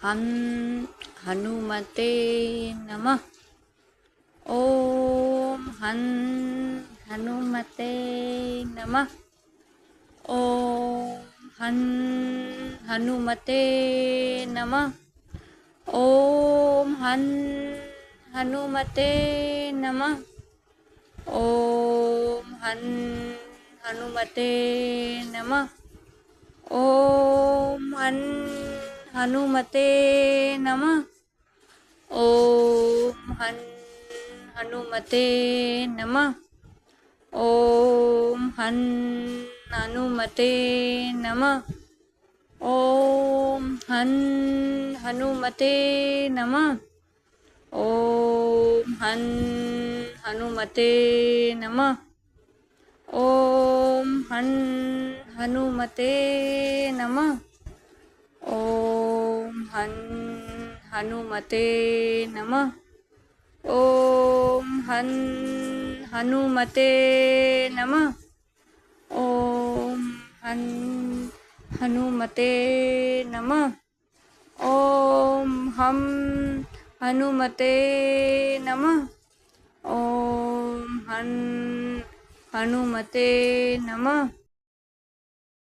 हं हनुमते नमः। ॐ हं हनुमते नमः। ॐ हं हनुमते नमः। ॐ हं हनुमते नमः। ॐ हं हनुमते नमः। ॐ हं हनुमते नमः। ॐ हं हनुमते नमः। ॐ हं हनुमते नमः। ॐ हं हनुमते नमः। ॐ हं हनुमते नमः। ॐ हं हनुमते नमः। ॐ हं हनुमते नमः। ॐ हं हनुमते नमः। ॐ हं हनुमते नमः। ॐ हं हनुमते नमः। ॐ हं हनुमते नमः।